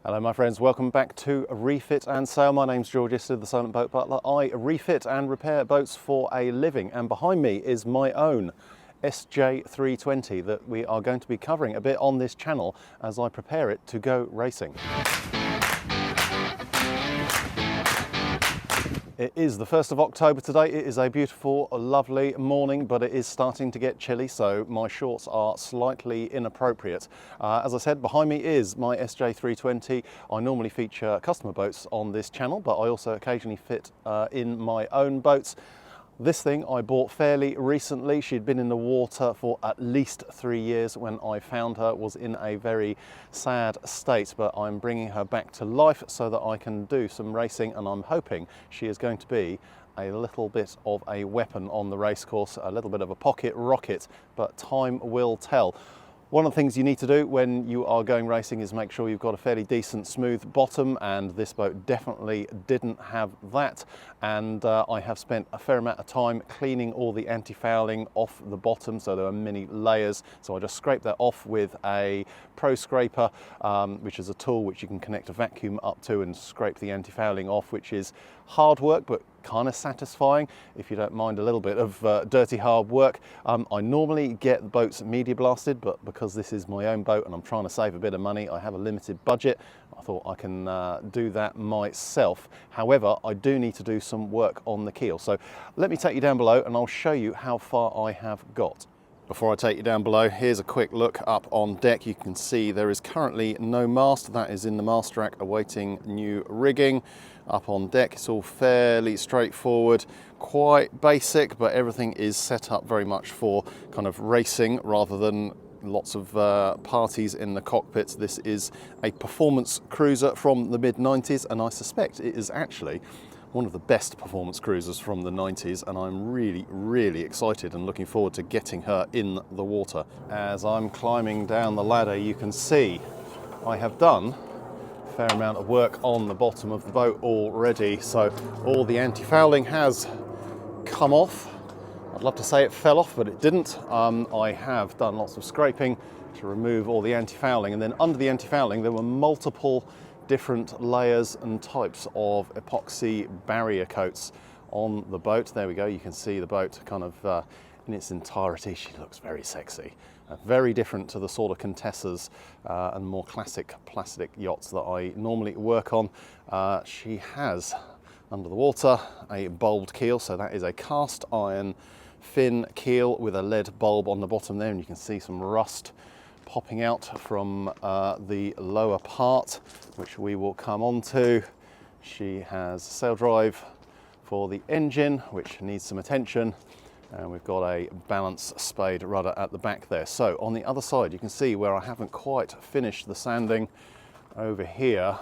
Hello my friends, welcome back to Refit and Sail. My name's George, the Solent Boat Butler. I refit and repair boats for a living, and behind me is my own SJ320 that we are going to be covering a bit on this channel as I prepare it to go racing. It is the 1st of October today. It is a beautiful, lovely morning, but it is starting to get chilly, so my shorts are slightly inappropriate. As I said, behind me is my SJ320. I normally feature customer boats on this channel, but I also occasionally fit in my own boats. This thing I bought fairly recently. She'd been in the water for at least 3 years when I found her, was in a very sad state, but I'm bringing her back to life so that I can do some racing, and I'm hoping she is going to be a little bit of a weapon on the racecourse, a little bit of a pocket rocket, but time will tell. One of the things you need to do when you are going racing is make sure you've got a fairly decent smooth bottom, and this boat definitely didn't have that. And I have spent a fair amount of time cleaning all the anti-fouling off the bottom, so there are many layers. So I just scrape that off with a pro scraper, which is a tool which you can connect a vacuum up to and scrape the anti-fouling off, which is hard work but kind of satisfying if you don't mind a little bit of dirty hard work. I normally get the boats media blasted, but because this is my own boat and I'm trying to save a bit of money, I have a limited budget. I thought I can do that myself. However, I do need to do some work on the keel. So let me take you down below and I'll show you how far I have got. Before I take you down below, here's a quick look up on deck. You can see there is currently no mast. That is in the mast rack awaiting new rigging. Up on deck, it's all fairly straightforward, quite basic, but everything is set up very much for kind of racing rather than lots of parties in the cockpit. This is a performance cruiser from the mid-90s, and I suspect it is actually one of the best performance cruisers from the 90s, and I'm really excited and looking forward to getting her in the water. As I'm climbing down the ladder, you can see I have done a fair amount of work on the bottom of the boat already. So all the anti-fouling has come off. I'd love to say it fell off, but it didn't. I have done lots of scraping to remove all the anti-fouling, and then under the anti-fouling there were multiple different layers and types of epoxy barrier coats on the boat. There we go, you can see the boat kind of in its entirety. She looks very sexy. Very different to the sort of Contessas and more classic plastic yachts that I normally work on. She has, under the water, a bulbed keel, so that is a cast iron fin keel with a lead bulb on the bottom there, and you can see some rust popping out from the lower part, which we will come on to. She has sail drive for the engine, which needs some attention, and we've got a balance spade rudder at the back there. So on the other side, you can see where I haven't quite finished the sanding. Over here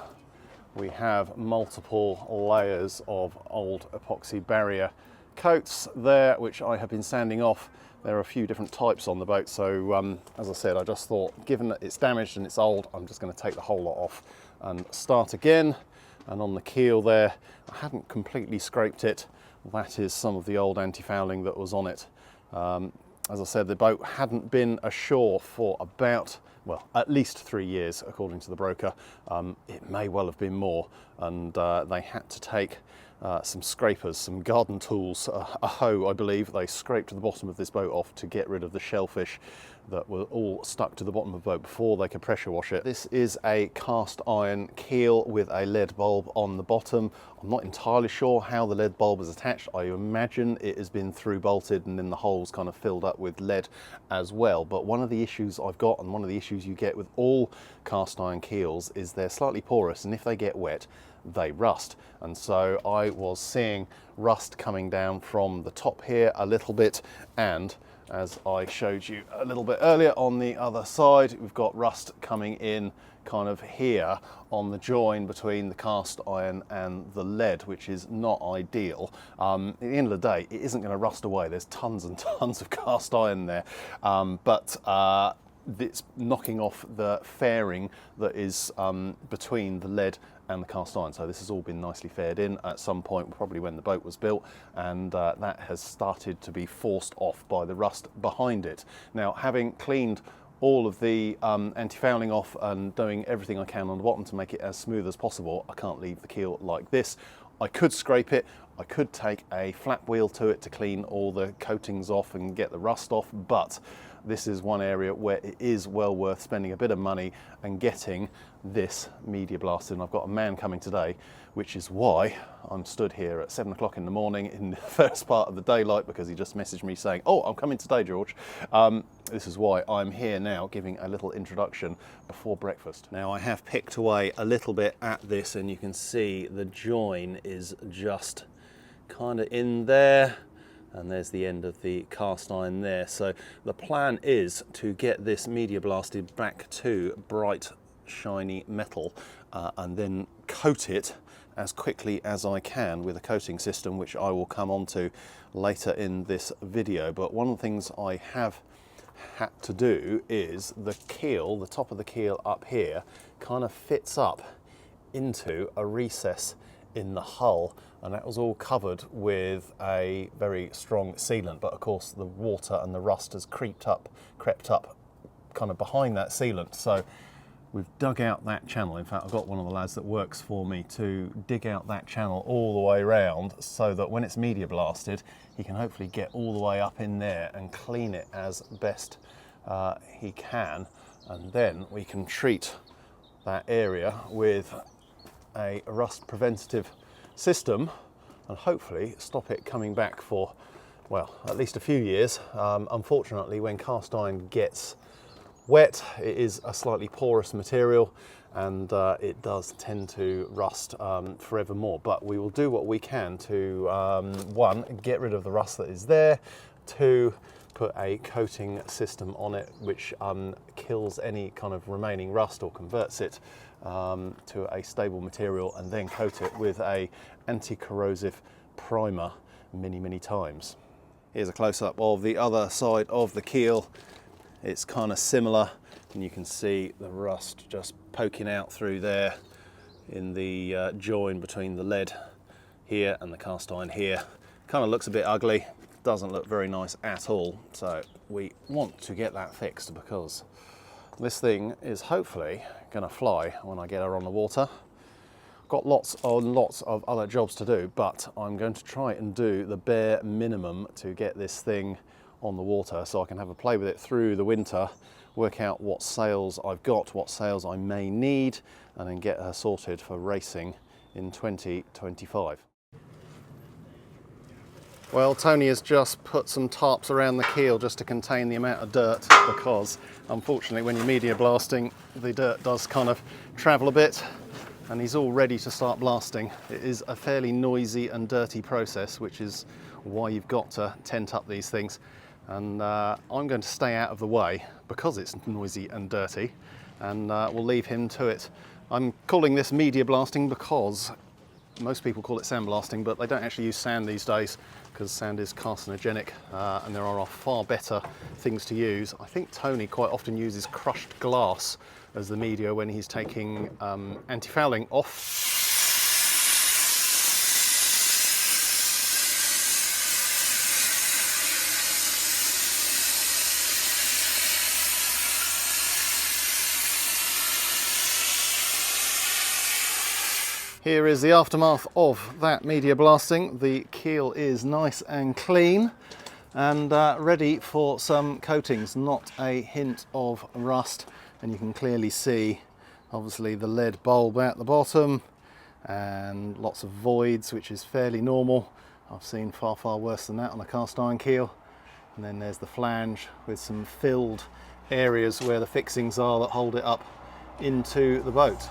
we have multiple layers of old epoxy barrier coats there, which I have been sanding off. There are a few different types on the boat, so as I said, I just thought, given that it's damaged and it's old, I'm just going to take the whole lot off and start again. And on the keel there, I haven't completely scraped it. That is some of the old anti-fouling that was on it. As I said, the boat hadn't been ashore for about, well, at least 3 years, according to the broker. It may well have been more, and they had to take some scrapers, some garden tools, a hoe, I believe. They scraped the bottom of this boat off to get rid of the shellfish that were all stuck to the bottom of the boat before they could pressure wash it. This is a cast iron keel with a lead bulb on the bottom. I'm not entirely sure how the lead bulb is attached. I imagine it has been through bolted and then the holes kind of filled up with lead as well. But one of the issues I've got, and one of the issues you get with all cast iron keels, is they're slightly porous, and if they get wet, they rust. And so I was seeing rust coming down from the top here a little bit, and as I showed you a little bit earlier on the other side, we've got rust coming in kind of here on the join between the cast iron and the lead, which is not ideal. At the end of the day, it isn't going to rust away. There's tons and tons of cast iron there, but it's knocking off the fairing that is between the lead and the cast iron. So this has all been nicely faired in at some point, probably when the boat was built, and that has started to be forced off by the rust behind it. Now, having cleaned all of the anti-fouling off and doing everything I can on the bottom to make it as smooth as possible, I can't leave the keel like this. I could scrape it, I could take a flat wheel to it to clean all the coatings off and get the rust off, but this is one area where it is well worth spending a bit of money and getting this media blasted. And I've got a man coming today, which is why I'm stood here at 7 o'clock in the morning in the first part of the daylight, because he just messaged me saying, oh, I'm coming today, George. This is why I'm here now giving a little introduction before breakfast. Now, I have picked away a little bit at this, and you can see the join is just kind of in there, and there's the end of the cast iron there. So the plan is to get this media blasted back to bright shiny metal and then coat it as quickly as I can with a coating system, which I will come on to later in this video. But one of the things I have had to do is the keel, the top of the keel up here, kind of fits up into a recess in the hull, and that was all covered with a very strong sealant, but of course the water and the rust has crept up kind of behind that sealant. So we've dug out that channel. In fact, I've got one of the lads that works for me to dig out that channel all the way around, so that when it's media blasted, he can hopefully get all the way up in there and clean it as best he can, and then we can treat that area with a rust preventative system and hopefully stop it coming back for, well, at least a few years. Unfortunately, when cast iron gets wet, it is a slightly porous material, and it does tend to rust forevermore. But we will do what we can to, one, get rid of the rust that is there, two, put a coating system on it which kills any kind of remaining rust or converts it to a stable material, and then coat it with a anti-corrosive primer many times. Here's a close-up of the other side of the keel. It's kind of similar, and you can see the rust just poking out through there in the join between the lead here and the cast iron here. Kind of looks a bit ugly, doesn't look very nice at all, so we want to get that fixed, because this thing is hopefully going to fly when I get her on the water. Got lots of other jobs to do, but I'm going to try and do the bare minimum to get this thing on the water, so I can have a play with it through the winter, work out what sails I've got, what sails I may need, and then get her sorted for racing in 2025. Well, Tony has just put some tarps around the keel just to contain the amount of dirt, because unfortunately when you're media blasting, the dirt does kind of travel a bit, and he's all ready to start blasting. It is a fairly noisy and dirty process, which is why you've got to tent up these things. And I'm going to stay out of the way because it's noisy and dirty, and we'll leave him to it. I'm calling this media blasting because most people call it sandblasting, but they don't actually use sand these days because sand is carcinogenic, and there are far better things to use. I think Tony quite often uses crushed glass as the media when he's taking anti-fouling off. Here is the aftermath of that media blasting. The keel is nice and clean and ready for some coatings. Not a hint of rust, and you can clearly see obviously the lead bulb at the bottom and lots of voids, which is fairly normal. I've seen far worse than that on a cast iron keel. And then there's the flange with some filled areas where the fixings are that hold it up into the boat.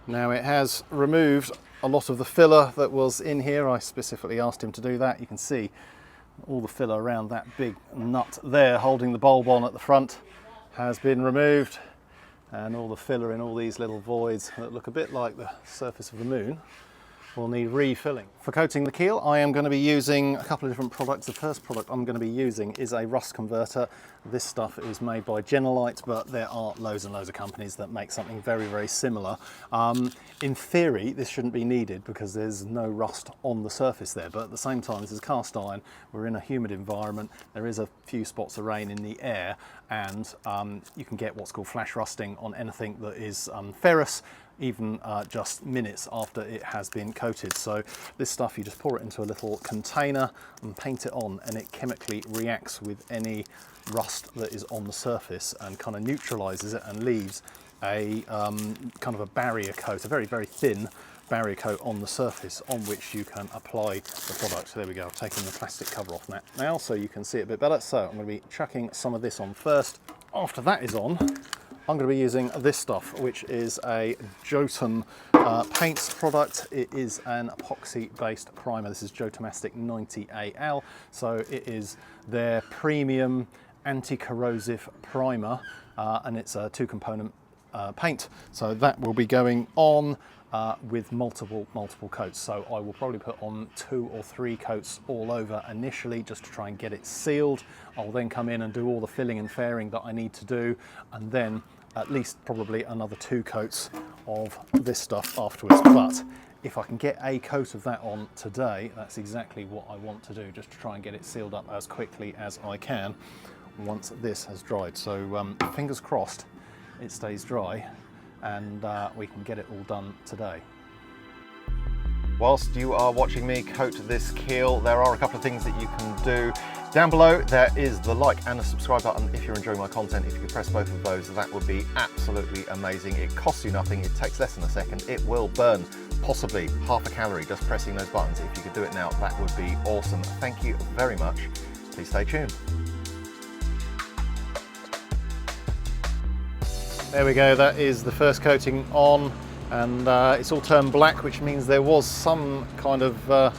Now, it has removed a lot of the filler that was in here. I specifically asked him to do that. You can see all the filler around that big nut there holding the bulb on at the front has been removed, and all the filler in all these little voids that look a bit like the surface of the moon will need refilling. For coating the keel, I am going to be using a couple of different products. The first product I'm going to be using is a rust converter. This stuff is made by Genelite, but there are loads and loads of companies that make something very, very similar. In theory, this shouldn't be needed because there's no rust on the surface there, but at the same time, this is cast iron. We're in a humid environment. There is a few spots of rain in the air, and you can get what's called flash rusting on anything that is ferrous, even just minutes after it has been coated. So this stuff, you just pour it into a little container and paint it on, and it chemically reacts with any rust that is on the surface and kind of neutralizes it and leaves a kind of a barrier coat, a very, very thin barrier coat on the surface on which you can apply the product. So there we go, I've taken the plastic cover off that now so you can see it a bit better. So I'm going to be chucking some of this on first. After that is on, I'm going to be using this stuff, which is a Jotun paints product. It is an epoxy-based primer. This is Jotomastic 90AL, so it is their premium anti-corrosive primer, and it's a two-component paint. So that will be going on with multiple coats. So I will probably put on 2 or 3 coats all over initially just to try and get it sealed. I'll then come in and do all the filling and fairing that I need to do, and then at least probably another 2 coats of this stuff afterwards. But if I can get a coat of that on today, that's exactly what I want to do, just to try and get it sealed up as quickly as I can once this has dried. So fingers crossed it stays dry and we can get it all done today. Whilst you are watching me coat this keel, there are a couple of things that you can do. Down below there is the like and the subscribe button if you're enjoying my content. If you could press both of those, that would be absolutely amazing. It costs you nothing, it takes less than a second. It will burn possibly half a calorie just pressing those buttons. If you could do it now, that would be awesome. Thank you very much. Please stay tuned. There we go, that is the first coating on, and it's all turned black, which means there was some kind of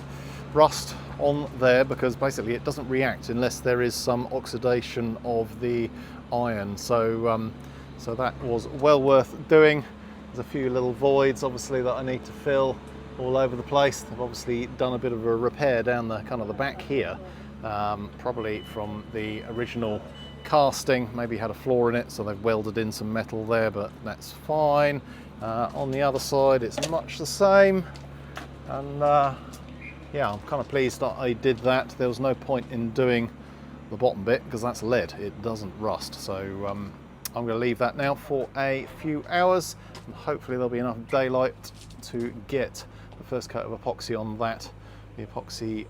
rust on there, because basically it doesn't react unless there is some oxidation of the iron. So so that was well worth doing. There's a few little voids obviously that I need to fill all over the place. They've obviously done a bit of a repair down the kind of the back here, probably from the original casting, maybe had a flaw in it, so they've welded in some metal there, but that's fine. On the other side it's much the same, and yeah, I'm kind of pleased that I did that. There was no point in doing the bottom bit because that's lead, it doesn't rust. So I'm going to leave that now for a few hours, and hopefully there'll be enough daylight to get the first coat of epoxy on that, the epoxy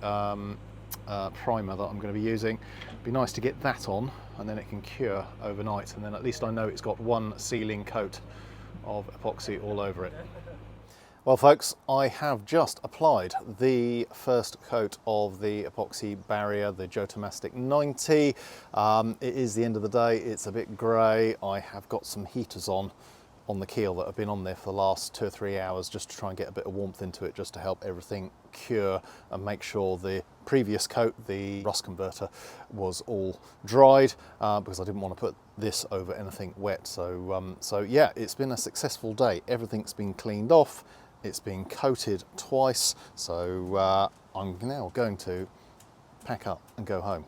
primer that I'm going to be using. It'd be nice to get that on, and then it can cure overnight, and then at least I know it's got one sealing coat of epoxy all over it. Well folks, I have just applied the first coat of the epoxy barrier, the Jotomastic 90. It is the end of the day, it's a bit grey. I have got some heaters on the keel that have been on there for the last 2 or 3 hours just to try and get a bit of warmth into it, just to help everything cure and make sure the previous coat, the rust converter, was all dried, because I didn't want to put this over anything wet. So so yeah, it's been a successful day. Everything's been cleaned off, it's been coated twice, so I'm now going to pack up and go home.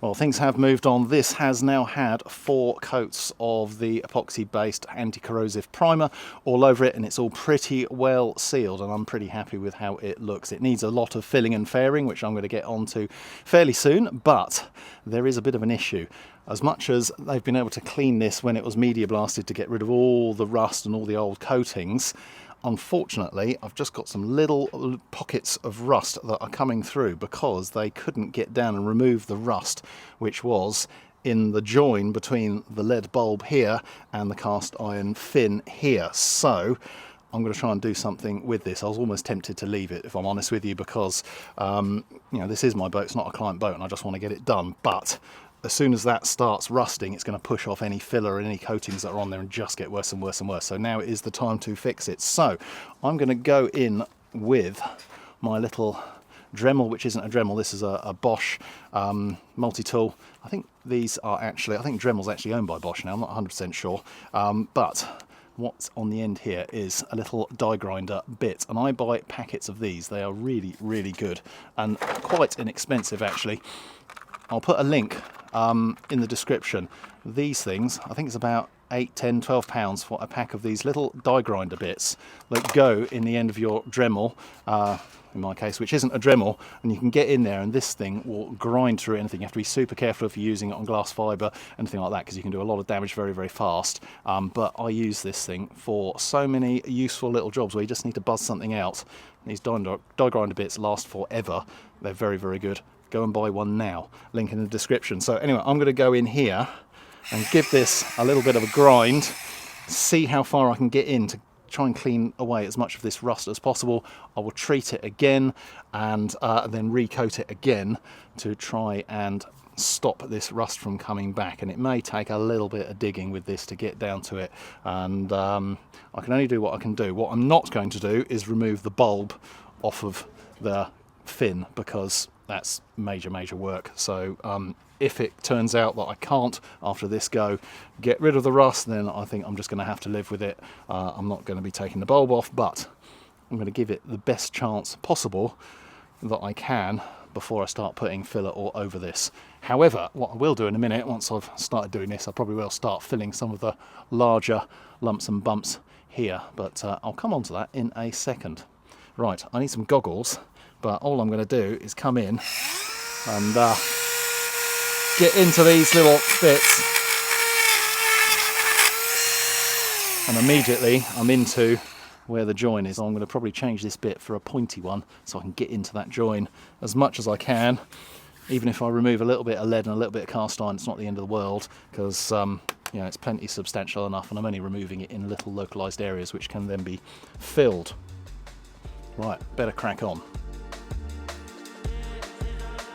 Well, things have moved on. This has now had 4 coats of the epoxy-based anti-corrosive primer all over it, and it's all pretty well sealed, and I'm pretty happy with how it looks. It needs a lot of filling and fairing, which I'm going to get onto fairly soon, but there is a bit of an issue. As much as they've been able to clean this when it was media blasted to get rid of all the rust and all the old coatings, unfortunately, I've just got some little pockets of rust that are coming through because they couldn't get down and remove the rust, which was in the join between the lead bulb here and the cast iron fin here. So I'm going to try and do something with this. I was almost tempted to leave it, if I'm honest with you, because you know, this is my boat, it's not a client boat, and I just want to get it done. But as soon as that starts rusting, it's going to push off any filler and any coatings that are on there and just get worse and worse and worse. So now is the time to fix it. So I'm going to go in with my little Dremel, which isn't a Dremel, this is a Bosch multi-tool. I think these are actually, I think Dremel's actually owned by Bosch now, I'm not 100% sure, but what's on the end here is a little die grinder bit, and I buy packets of these. They are really, really good and quite inexpensive actually. I'll put a link in the description. These things, I think it's about 8, 10, 12 pounds for a pack of these little die grinder bits that go in the end of your Dremel, in my case, which isn't a Dremel, and you can get in there and this thing will grind through anything. You have to be super careful if you're using it on glass fibre, anything like that, because you can do a lot of damage very, very fast. But I use this thing for so many useful little jobs where you just need to buzz something out. These die grinder bits last forever. They're very, very good. Go and buy one now. Link in the description. So anyway, I'm going to go in here and give this a little bit of a grind, see how far I can get in to try and clean away as much of this rust as possible. I will treat it again and then recoat it again to try and stop this rust from coming back, and it may take a little bit of digging with this to get down to it, and I can only do what I can do. What I'm not going to do is remove the bulb off of the fin, because that's major work. So if it turns out that I can't, after this go, get rid of the rust, then I think I'm just going to have to live with it. I'm not going to be taking the bulb off, but I'm going to give it the best chance possible that I can before I start putting filler all over this. However, what I will do in a minute, once I've started doing this, I probably will start filling some of the larger lumps and bumps here, but I'll come on to that in a second. Right, I need some goggles, but all I'm going to do is come in and get into these little bits, and immediately I'm into where the join is. I'm going to probably change this bit for a pointy one so I can get into that join as much as I can. Even if I remove a little bit of lead and a little bit of cast iron, it's not the end of the world, because you know, it's plenty substantial enough, and I'm only removing it in little localized areas which can then be filled. Right, better crack on.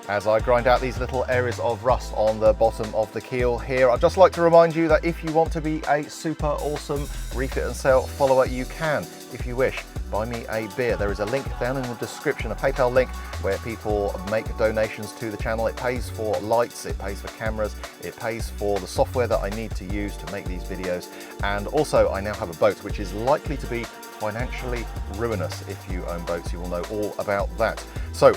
As I grind out these little areas of rust on the bottom of the keel here, I'd just like to remind you that if you want to be a super awesome refit and sale follower, you can, if you wish, buy me a beer. There is a link down in the description, a PayPal link, where people make donations to the channel. It pays for lights, it pays for cameras, it pays for the software that I need to use to make these videos. And also I now have a boat which is likely to be financially ruinous. If you own boats, you will know all about that. So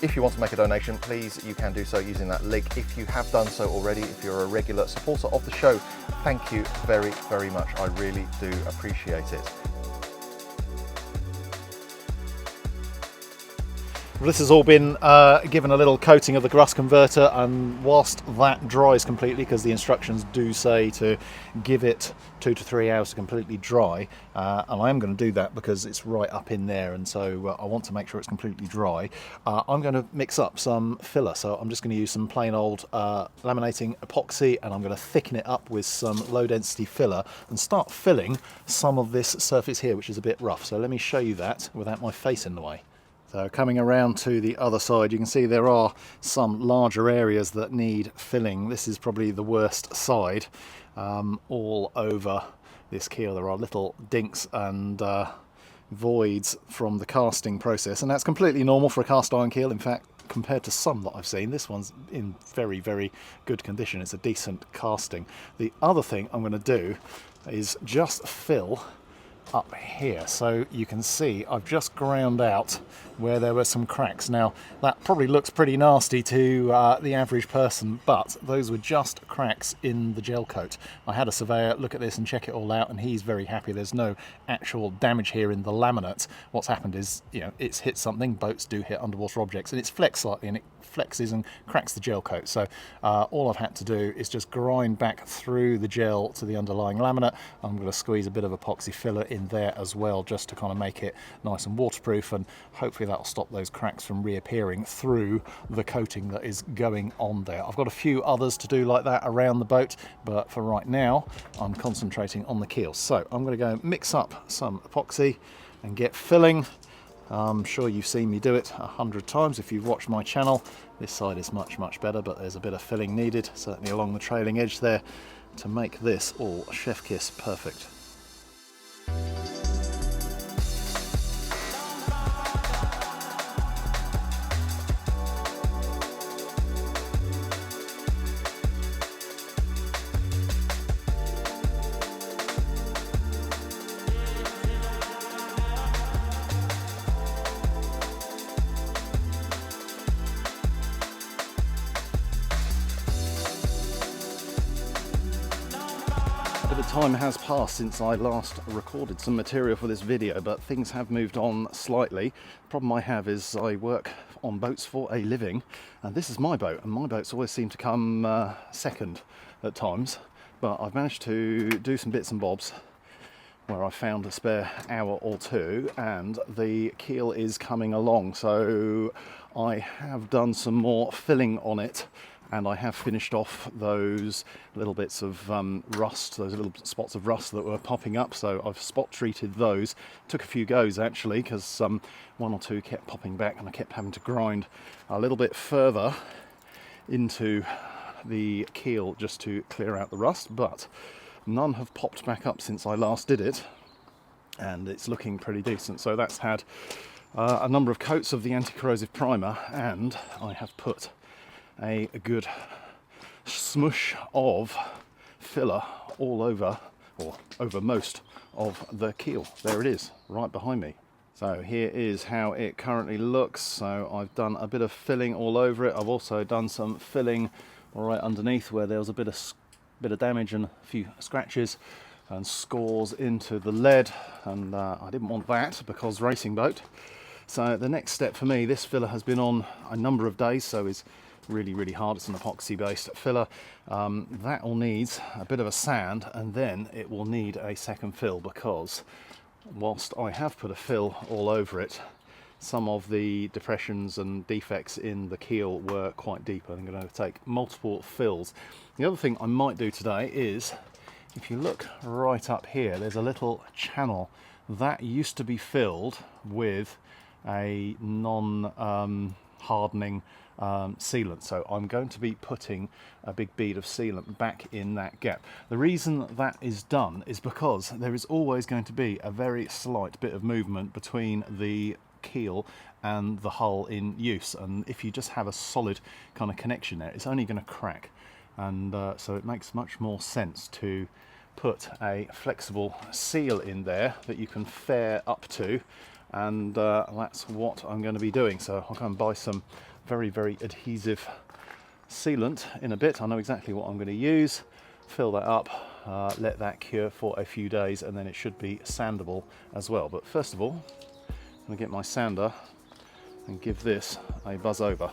if you want to make a donation, please, you can do so using that link. If you have done so already, if you're a regular supporter of the show, thank you very much. I really do appreciate it. This has all been given a little coating of the rust converter, and whilst that dries completely, because the instructions do say to give it 2 to 3 hours to completely dry, and I am going to do that because it's right up in there, and so I want to make sure it's completely dry. I'm going to mix up some filler, so I'm just going to use some plain old laminating epoxy, and I'm going to thicken it up with some low density filler and start filling some of this surface here, which is a bit rough. So let me show you that without my face in the way. So coming around to the other side, you can see there are some larger areas that need filling. This is probably the worst side. All over this keel there are little dinks and voids from the casting process, and that's completely normal for a cast iron keel. In fact, compared to some that I've seen, this one's in very good condition. It's a decent casting. The other thing I'm going to do is just fill up here, so you can see I've just ground out where there were some cracks. Now that probably looks pretty nasty to the average person, but those were just cracks in the gel coat. I had a surveyor look at this and check it all out, and he's very happy. There's no actual damage here in the laminate. What's happened is, you know, it's hit something. Boats do hit underwater objects, and it's flexed slightly, and it flexes and cracks the gel coat. So all I've had to do is just grind back through the gel to the underlying laminate. I'm going to squeeze a bit of epoxy filler in there as well, just to kind of make it nice and waterproof, and hopefully that'll stop those cracks from reappearing through the coating that is going on there. I've got a few others to do like that around the boat, but for right now I'm concentrating on the keel. So I'm going to go mix up some epoxy and get filling. I'm sure you've seen me do it 100 times if you've watched my channel. This side is much better, but there's a bit of filling needed, certainly along the trailing edge there, to make this all chef kiss perfect. time has passed since I last recorded some material for this video, but things have moved on slightly. The problem I have is I work on boats for a living, and this is my boat, and my boats always seem to come second at times, but I've managed to do some bits and bobs where I found a spare hour or two, and the keel is coming along. So I have done some more filling on it, and I have finished off those little bits of rust, those little spots of rust that were popping up. So I've spot treated those. Took a few goes actually, because one or two kept popping back, and I kept having to grind a little bit further into the keel just to clear out the rust, but none have popped back up since I last did it, and it's looking pretty decent. So that's had a number of coats of the anti-corrosive primer, and I have put a good smush of filler all over, or over most of the keel. There it is, right behind me. So here is how it currently looks. So I've done a bit of filling all over it. I've also done some filling right underneath where there was a bit of damage and a few scratches and scores into the lead, and I didn't want that because racing boat. So the next step for me, this filler has been on a number of days, so is really hard. It's an epoxy based filler. That all needs a bit of a sand, and then it will need a second fill, because whilst I have put a fill all over it, some of the depressions and defects in the keel were quite deep. I'm going to take multiple fills. The other thing I might do today is, if you look right up here, there's a little channel that used to be filled with a non-hardening sealant. So I'm going to be putting a big bead of sealant back in that gap. The reason that is done is because there is always going to be a very slight bit of movement between the keel and the hull in use, and if you just have a solid kind of connection there, it's only going to crack, and so it makes much more sense to put a flexible seal in there that you can fare up to, and that's what I'm going to be doing. So I'll go and buy some very adhesive sealant in a bit. I know exactly what I'm going to use. Fill that up, let that cure for a few days, and then it should be sandable as well. But first of all, I'm going to get my sander and give this a buzz over.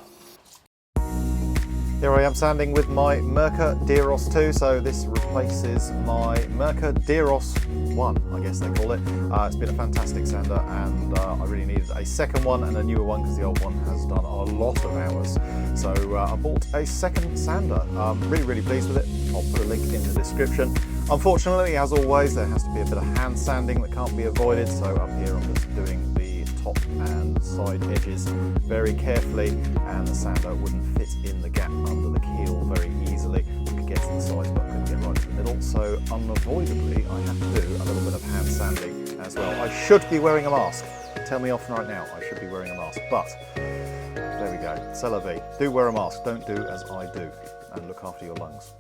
Here I am sanding with my Merkur Deros 2, so this replaces my Merkur Deros 1, I guess they call it. It's been a fantastic sander, and I really needed a second one and a newer one because the old one has done a lot of hours. So I bought a second sander. Really pleased with it. I'll put a link in the description. Unfortunately, as always, there has to be a bit of hand sanding that can't be avoided, so up here I'm just doing the top and side edges very carefully, and the sander wouldn't fit in the gap under the keel very easily. I could get to the sides, but I couldn't get right to the middle, so unavoidably I have to do a little bit of hand sanding as well. I should be wearing a mask. Tell me off right now, I should be wearing a mask, but there we go. C'est la vie. Do wear a mask, don't do as I do, and look after your lungs.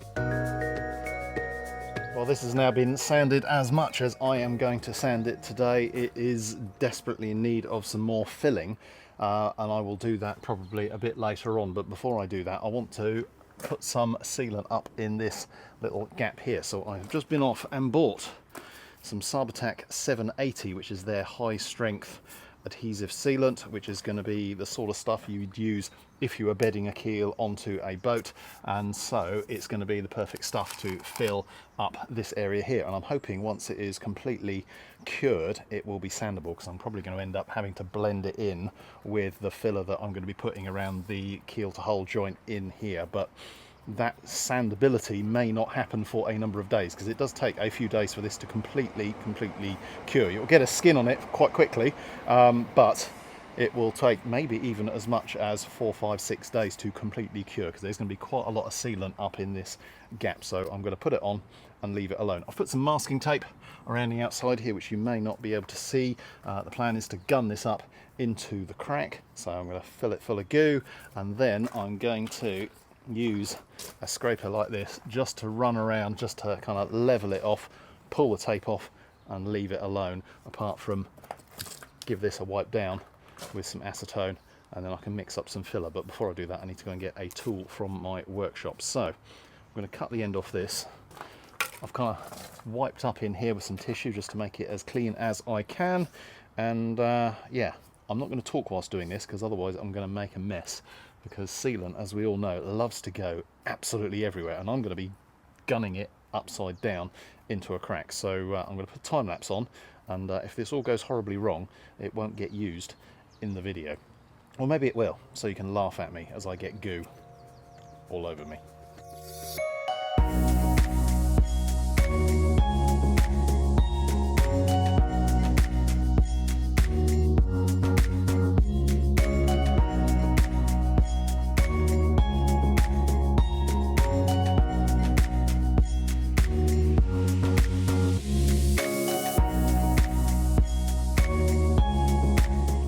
Well, this has now been sanded as much as I am going to sand it today. It is desperately in need of some more filling, and I will do that probably a bit later on. But before I do that, I want to put some sealant up in this little gap here. So I've just been off and bought some Sabatac 780, which is their high strength adhesive sealant, which is going to be the sort of stuff you'd use if you were bedding a keel onto a boat, and so it's going to be the perfect stuff to fill up this area here. And I'm hoping once it is completely cured it will be sandable, because I'm probably going to end up having to blend it in with the filler that I'm going to be putting around the keel to hull joint in here. But that sandability may not happen for a number of days, because it does take a few days for this to completely cure. You'll get a skin on it quite quickly, but it will take maybe even as much as 4, 5, 6 days to completely cure, because there's going to be quite a lot of sealant up in this gap. So I'm going to put it on and leave it alone. I've put some masking tape around the outside here, which you may not be able to see. The plan is to gun this up into the crack, so I'm going to fill it full of goo, and then I'm going to use a scraper like this just to run around, just to kind of level it off, pull the tape off and leave it alone, apart from give this a wipe down with some acetone, and then I can mix up some filler. But before I do that, I need to go and get a tool from my workshop. So I'm going to cut the end off this I've kind of wiped up in here with some tissue just to make it as clean as I can. And yeah, I'm not going to talk whilst doing this because otherwise I'm going to make a mess, because sealant, as we all know, loves to go absolutely everywhere, and I'm going to be gunning it upside down into a crack. So I'm going to put time lapse on, and if this all goes horribly wrong, it won't get used in the video. Or maybe it will, so you can laugh at me as I get goo all over me.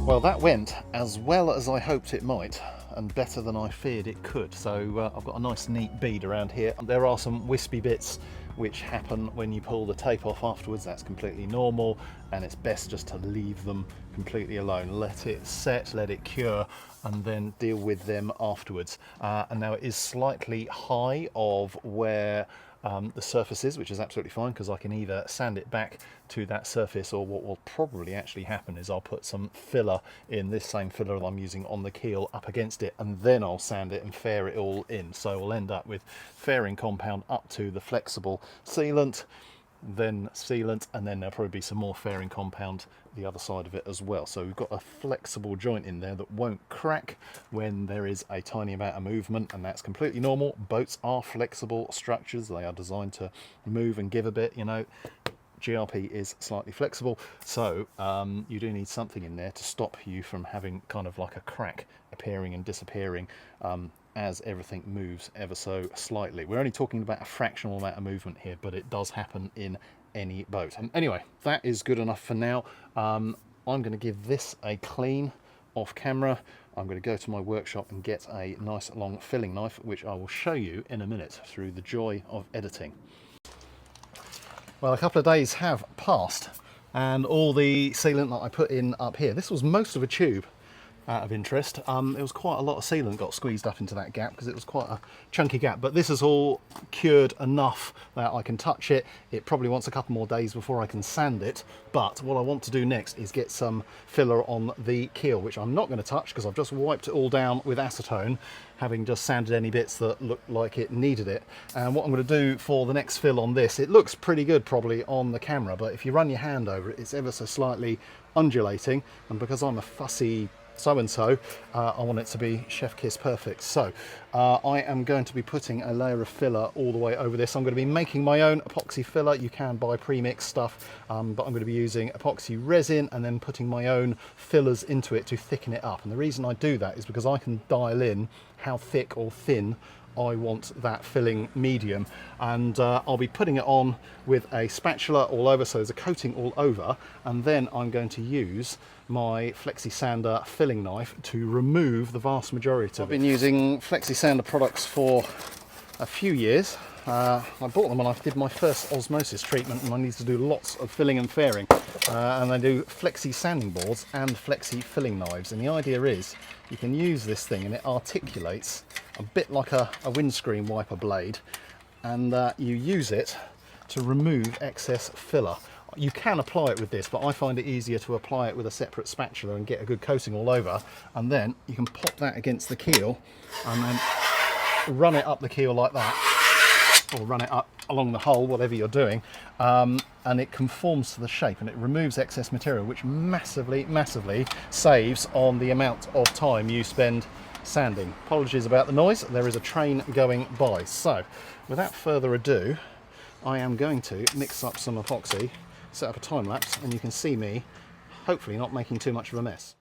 Well, that went as well as I hoped it might, and better than I feared it could. So I've got a nice neat bead around here. There are some wispy bits which happen when you pull the tape off afterwards. That's completely normal, and it's best just to leave them completely alone. Let it set, let it cure, and then deal with them afterwards. And now it is slightly high of where the surface is, which is absolutely fine, because I can either sand it back to that surface, or what will probably actually happen is I'll put some filler in, this same filler I'm using on the keel, up against it, and then I'll sand it and fair it all in. So we'll end up with fairing compound up to the flexible sealant, then sealant, and then there'll probably be some more fairing compound the other side of it as well. So we've got a flexible joint in there that won't crack when there is a tiny amount of movement, and that's completely normal. Boats are flexible structures. They are designed to move and give a bit, you know. GRP is slightly flexible, so you do need something in there to stop you from having kind of like a crack appearing and disappearing as everything moves ever so slightly. We're only talking about a fractional amount of movement here, but it does happen in any boat. And anyway, that is good enough for now. I'm going to give this a clean off camera. I'm going to go to my workshop and get a nice long filling knife, which I will show you in a minute through the joy of editing. Well, a couple of days have passed, and all the sealant that I put in up here, this was most of a tube out of interest. It was quite a lot of sealant got squeezed up into that gap because it was quite a chunky gap, but this is all cured enough that I can touch it. It probably wants a couple more days before I can sand it, but what I want to do next is get some filler on the keel, which I'm not going to touch because I've just wiped it all down with acetone, having just sanded any bits that looked like it needed it. And what I'm going to do for the next fill on this, it looks pretty good probably on the camera, but if you run your hand over it, it's ever so slightly undulating, and because I'm a fussy so-and-so, I want it to be chef kiss perfect. So I am going to be putting a layer of filler all the way over this. I'm going to be making my own epoxy filler. You can buy pre-mixed stuff, but I'm going to be using epoxy resin and then putting my own fillers into it to thicken it up. And the reason I do that is because I can dial in how thick or thin I want that filling medium, and I'll be putting it on with a spatula all over, so there's a coating all over, and then I'm going to use my Flexi Sander filling knife to remove the vast majority of it. I've been using Flexi Sander products for a few years. I bought them when I did my first osmosis treatment, and I need to do lots of filling and fairing, and I do Flexi sanding boards and Flexi filling knives, and the idea is you can use this thing and it articulates a bit like a windscreen wiper blade, and you use it to remove excess filler. You can apply it with this, but I find it easier to apply it with a separate spatula and get a good coating all over, and then you can pop that against the keel and then run it up the keel like that, or run it up along the hull, whatever you're doing, and it conforms to the shape and it removes excess material, which massively saves on the amount of time you spend sanding. Apologies about the noise, there is a train going by. So without further ado, I am going to mix up some epoxy, set up a time lapse, and you can see me hopefully not making too much of a mess.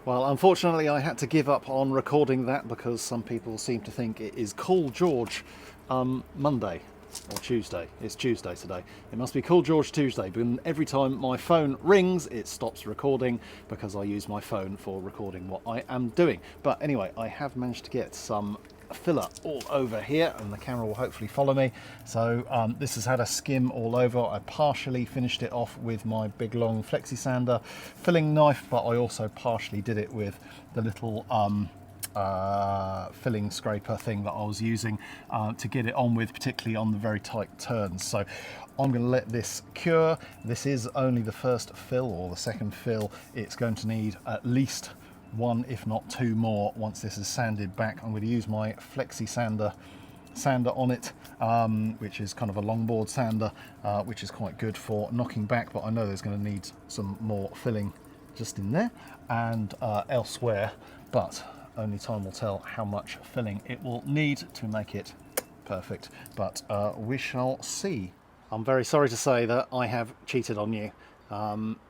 Well, unfortunately I had to give up on recording that because some people seem to think it is Cool George Monday or Tuesday. It's Tuesday today. It must be Cool George Tuesday, but every time my phone rings it stops recording because I use my phone for recording what I am doing. But anyway, I have managed to get some filler all over here, and the camera will hopefully follow me. So this has had a skim all over. I partially finished it off with my big long Flexi Sander filling knife, but I also partially did it with the little filling scraper thing that I was using to get it on with, particularly on the very tight turns. So I'm going to let this cure. This is only the first fill or the second fill. It's going to need at least one, if not two more, once this is sanded back. I'm going to use my flexi sander on it, which is kind of a longboard sander, which is quite good for knocking back, but I know there's going to need some more filling just in there and elsewhere, but only time will tell how much filling it will need to make it perfect, but we shall see. I'm very sorry to say that I have cheated on you.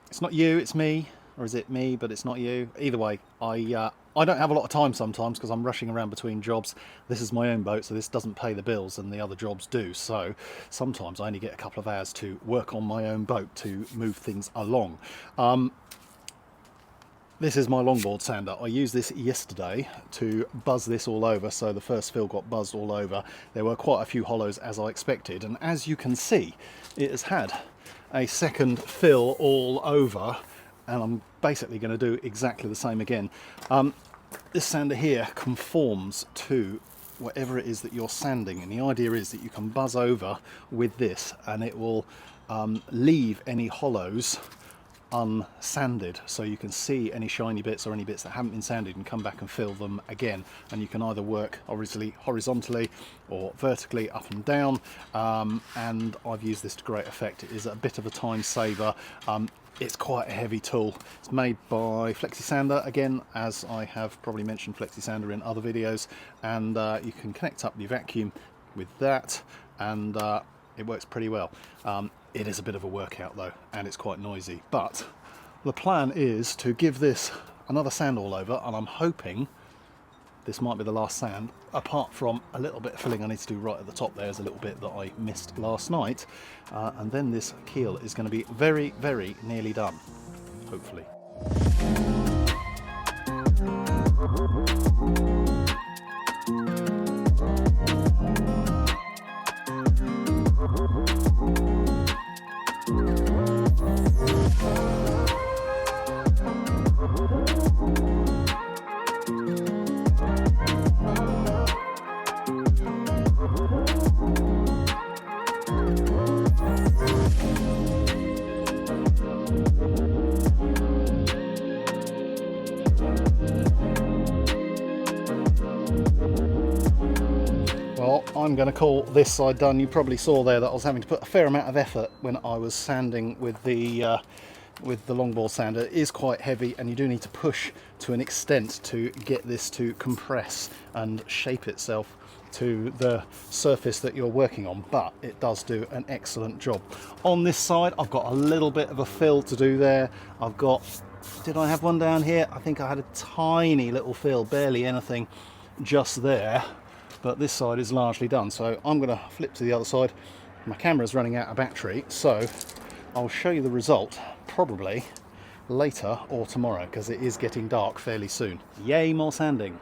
It's not you, it's me, or is it me but it's not you? Either way, I don't have a lot of time sometimes because I'm rushing around between jobs. This is my own boat, so this doesn't pay the bills, and the other jobs do. So sometimes I only get a couple of hours to work on my own boat to move things along. This is my longboard sander. I used this yesterday to buzz this all over, so the first fill got buzzed all over. There were quite a few hollows as I expected, and as you can see, it has had a second fill all over, and I'm basically going to do exactly the same again. This sander here conforms to whatever it is that you're sanding, and the idea is that you can buzz over with this and it will leave any hollows unsanded, so you can see any shiny bits or any bits that haven't been sanded and come back and fill them again. And you can either work obviously horizontally or vertically up and down, and I've used this to great effect. It is a bit of a time saver. It's quite a heavy tool. It's made by Flexi Sander, again, as I have probably mentioned Flexi Sander in other videos, and you can connect up your vacuum with that, and it works pretty well. It is a bit of a workout though, and it's quite noisy, but the plan is to give this another sand all over, and I'm hoping this might be the last sand, apart from a little bit of filling I need to do right at the top. There's a little bit that I missed last night, and then this keel is going to be very, very nearly done, hopefully. Well, I'm going to call this side done. You probably saw there that I was having to put a fair amount of effort when I was sanding with the longboard sander. It is quite heavy, and you do need to push to an extent to get this to compress and shape itself to the surface that you're working on, but it does do an excellent job. On this side, I've got a little bit of a fill to do there. I've got, did I have one down here? I think I had a tiny little fill, barely anything just there, but this side is largely done. So I'm going to flip to the other side. My camera's running out of battery, so I'll show you the result probably later or tomorrow, because it is getting dark fairly soon. Yay, more sanding.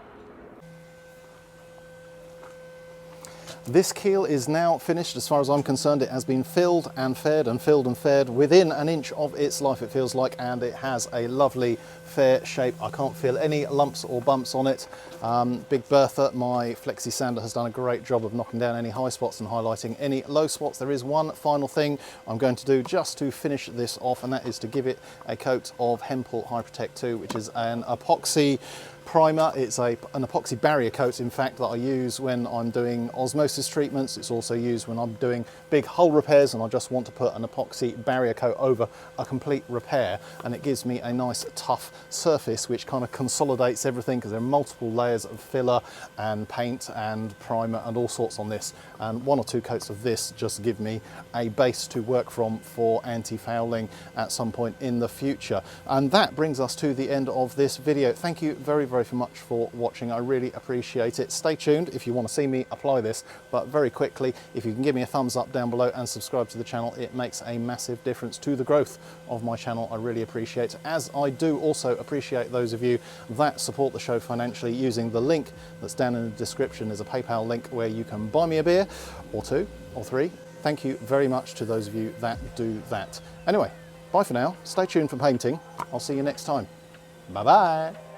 This keel is now finished. As far as I'm concerned, it has been filled and fed and filled and fed within an inch of its life, it feels like, and it has a lovely fair shape. I can't feel any lumps or bumps on it. Big Bertha, my Flexi Sander, has done a great job of knocking down any high spots and highlighting any low spots. There is one final thing I'm going to do just to finish this off, and that is to give it a coat of Hempel Hyprotect 2, which is an epoxy primer. It's an epoxy barrier coat, in fact, that I use when I'm doing osmosis treatments. It's also used when I'm doing big hull repairs and I just want to put an epoxy barrier coat over a complete repair, and it gives me a nice tough surface which kind of consolidates everything, because there are multiple layers of filler and paint and primer and all sorts on this, and one or two coats of this just give me a base to work from for anti-fouling at some point in the future. And that brings us to the end of this video. Thank you very much for watching. I really appreciate it. Stay tuned if you want to see me apply this, but very quickly, if you can give me a thumbs up down below and subscribe to the channel, it makes a massive difference to the growth of my channel. I really appreciate it, as I do also appreciate those of you that support the show financially using the link that's down in the description. There's a PayPal link where you can buy me a beer or two or three. Thank you very much to those of you that do that. Anyway, bye for now. Stay tuned for painting. I'll see you next time. Bye bye.